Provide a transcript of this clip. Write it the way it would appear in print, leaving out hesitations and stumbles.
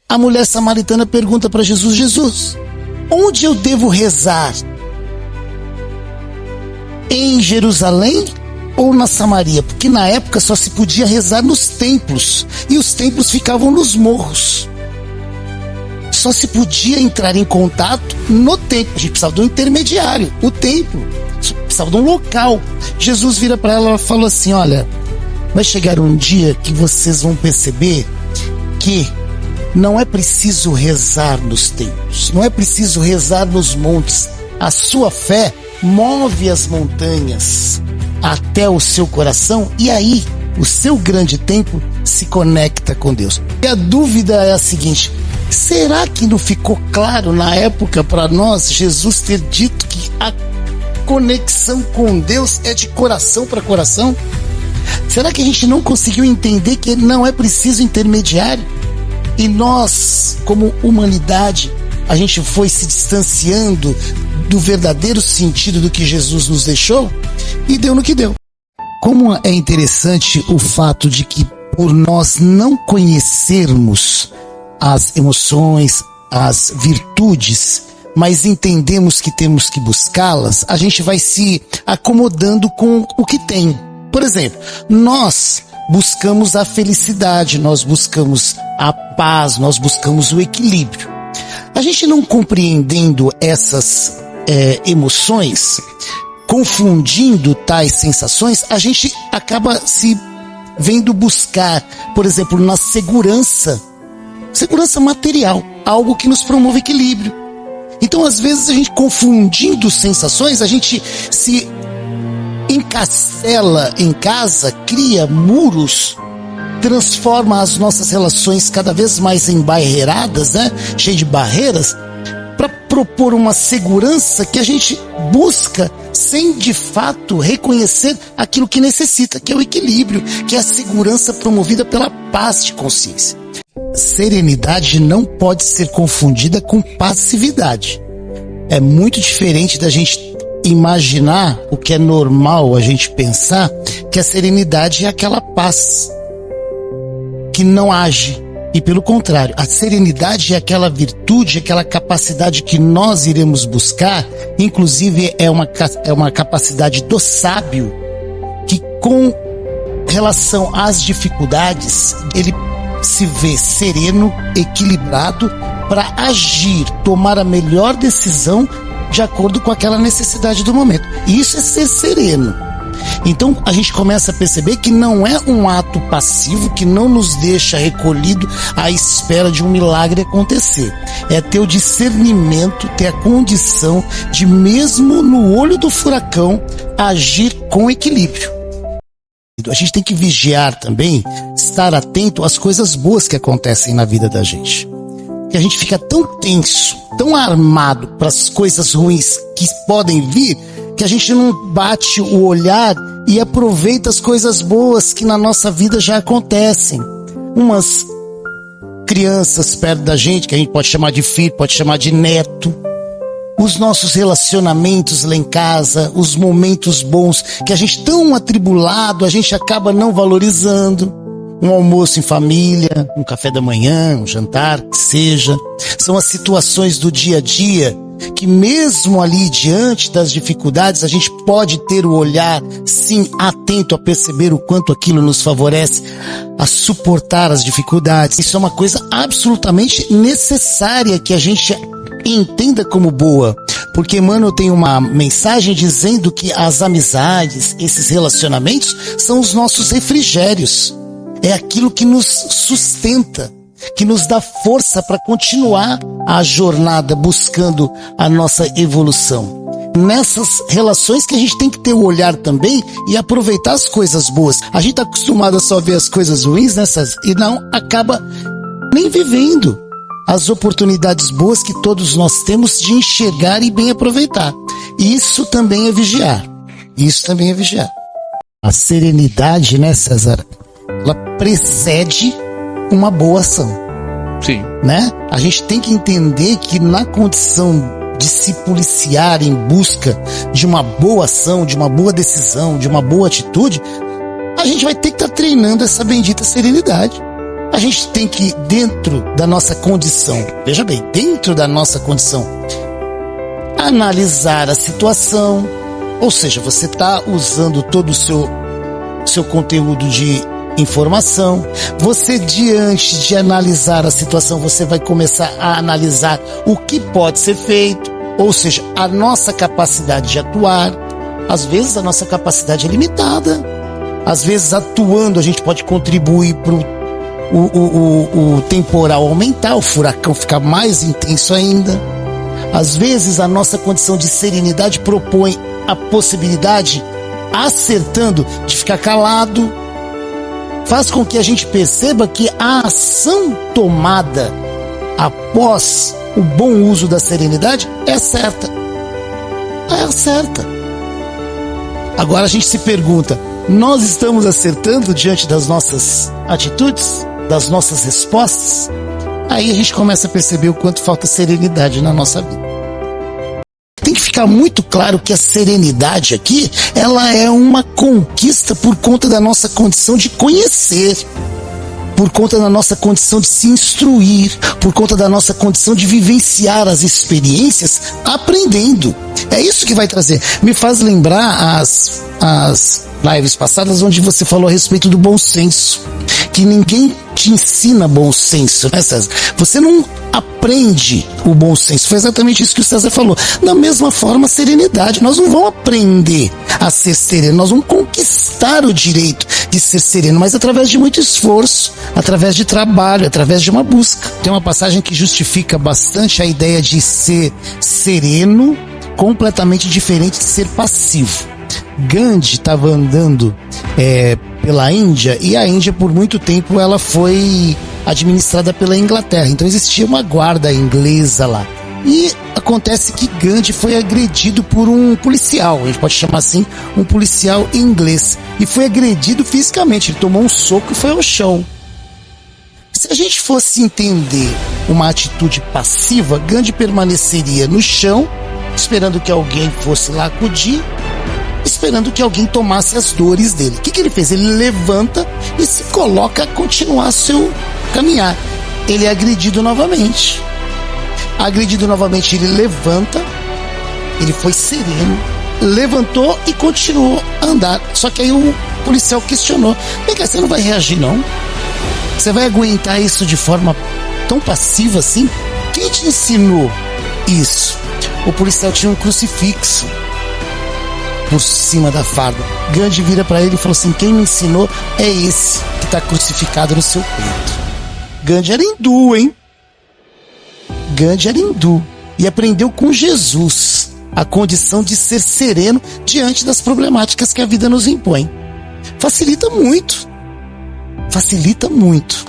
a mulher samaritana pergunta para Jesus: Jesus, onde eu devo rezar? Em Jerusalém ou na Samaria? Porque na época só se podia rezar nos templos, e os templos ficavam nos morros. Só se podia entrar em contato no templo. A gente precisava de um intermediário, o templo. Precisava de um local. Jesus vira para ela e falou assim: olha, vai chegar um dia que vocês vão perceber que não é preciso rezar nos templos, não é preciso rezar nos montes. A sua fé move as montanhas até o seu coração, e aí o seu grande templo se conecta com Deus. E a dúvida é a seguinte: será que não ficou claro na época para nós Jesus ter dito que a conexão com Deus é de coração para coração? Será que a gente não conseguiu entender que não é preciso intermediário? E nós, como humanidade, a gente foi se distanciando do verdadeiro sentido do que Jesus nos deixou, e deu no que deu. Como é interessante o fato de que, por nós não conhecermos as emoções, as virtudes, mas entendemos que temos que buscá-las, a gente vai se acomodando com o que tem. Por exemplo, nós buscamos a felicidade, nós buscamos a paz, nós buscamos o equilíbrio. A gente não compreendendo essas emoções, confundindo tais sensações, a gente acaba se vendo buscar, por exemplo, na segurança material, algo que nos promove equilíbrio. Então, às vezes, a gente confundindo sensações, a gente se encastela em casa, cria muros, transforma as nossas relações cada vez mais embarreiradas, né? Cheio de barreiras, para propor uma segurança que a gente busca sem de fato reconhecer aquilo que necessita, que é o equilíbrio, que é a segurança promovida pela paz de consciência. Serenidade não pode ser confundida com passividade. É muito diferente da gente imaginar o que é normal a gente pensar, que a serenidade é aquela paz que não age. E pelo contrário, a serenidade é aquela virtude, aquela capacidade que nós iremos buscar, inclusive é uma capacidade do sábio, que com relação às dificuldades, ele se vê sereno, equilibrado, para agir, tomar a melhor decisão de acordo com aquela necessidade do momento. E isso é ser sereno. Então a gente começa a perceber que não é um ato passivo que não nos deixa recolhido à espera de um milagre acontecer. É ter o discernimento, ter a condição de, mesmo no olho do furacão, agir com equilíbrio. A gente tem que vigiar também, estar atento às coisas boas que acontecem na vida da gente. Que a gente fica tão tenso, tão armado para as coisas ruins que podem vir, que a gente não bate o olhar e aproveita as coisas boas que na nossa vida já acontecem. Umas crianças perto da gente, que a gente pode chamar de filho, pode chamar de neto. Os nossos relacionamentos lá em casa, os momentos bons que a gente tão atribulado, a gente acaba não valorizando. Um almoço em família, um café da manhã, um jantar, que seja. São as situações do dia a dia que, mesmo ali diante das dificuldades, a gente pode ter o olhar, sim, atento a perceber o quanto aquilo nos favorece a suportar as dificuldades. Isso é uma coisa absolutamente necessária que a gente entenda como boa, porque Emmanuel tem uma mensagem dizendo que as amizades, esses relacionamentos, são os nossos refrigérios. É aquilo que nos sustenta, que nos dá força para continuar a jornada buscando a nossa evolução. Nessas relações que a gente tem que ter o olhar também e aproveitar as coisas boas. A gente está acostumado a só ver as coisas ruins e não acaba nem vivendo as oportunidades boas que todos nós temos de enxergar e bem aproveitar. Isso também é vigiar. A serenidade, né, César? Ela precede uma boa ação. Sim. Né? A gente tem que entender que na condição de se policiar em busca de uma boa ação, de uma boa decisão, de uma boa atitude, a gente vai ter que estar treinando essa bendita serenidade. a gente tem que, dentro da nossa condição, veja bem, dentro da nossa condição, analisar a situação, ou seja, você está usando todo o seu conteúdo de informação, você, diante de analisar a situação, você vai começar a analisar o que pode ser feito, ou seja, a nossa capacidade de atuar. Às vezes a nossa capacidade é limitada, às vezes atuando a gente pode contribuir para o temporal aumentar, o furacão ficar mais intenso ainda. Às vezes a nossa condição de serenidade propõe a possibilidade, acertando, de ficar calado, faz com que a gente perceba que a ação tomada após o bom uso da serenidade é certa. É certa. Agora a gente se pergunta, nós estamos acertando diante das nossas atitudes, das nossas respostas? Aí a gente começa a perceber o quanto falta serenidade na nossa vida. Tem que ficar muito claro que a serenidade aqui, ela é uma conquista por conta da nossa condição de conhecer, por conta da nossa condição de se instruir, por conta da nossa condição de vivenciar as experiências aprendendo. É isso que vai trazer. Me faz lembrar as lives passadas onde você falou a respeito do bom senso, que ninguém te ensina bom senso, né, César? Você não aprende o bom senso. Foi exatamente isso que o César falou. Da mesma forma, a serenidade. Nós não vamos aprender a ser sereno, nós vamos conquistar o direito de ser sereno, mas através de muito esforço, através de trabalho, através de uma busca. Tem uma passagem que justifica bastante a ideia de ser sereno, completamente diferente de ser passivo. Gandhi estava andando pela Índia, e a Índia por muito tempo ela foi administrada pela Inglaterra, então existia uma guarda inglesa lá, e acontece que Gandhi foi agredido por um policial, a gente pode chamar assim, um policial inglês, e foi agredido fisicamente, ele tomou um soco e foi ao chão. Se a gente fosse entender uma atitude passiva, Gandhi permaneceria no chão, esperando que alguém fosse lá acudir, esperando que alguém tomasse as dores dele. O que ele fez? Ele levanta e se coloca a continuar seu caminhar. Ele é agredido novamente. Agredido novamente, ele levanta, ele foi sereno, levantou e continuou a andar. Só que aí o policial questionou: vem cá, você não vai reagir não? Você vai aguentar isso de forma tão passiva assim? Quem te ensinou isso? O policial tinha um crucifixo por cima da farda. Gandhi vira para ele e falou assim: quem me ensinou é esse que está crucificado no seu peito. Gandhi era hindu, hein? Gandhi era hindu e aprendeu com Jesus a condição de ser sereno diante das problemáticas que a vida nos impõe. Facilita muito. Facilita muito.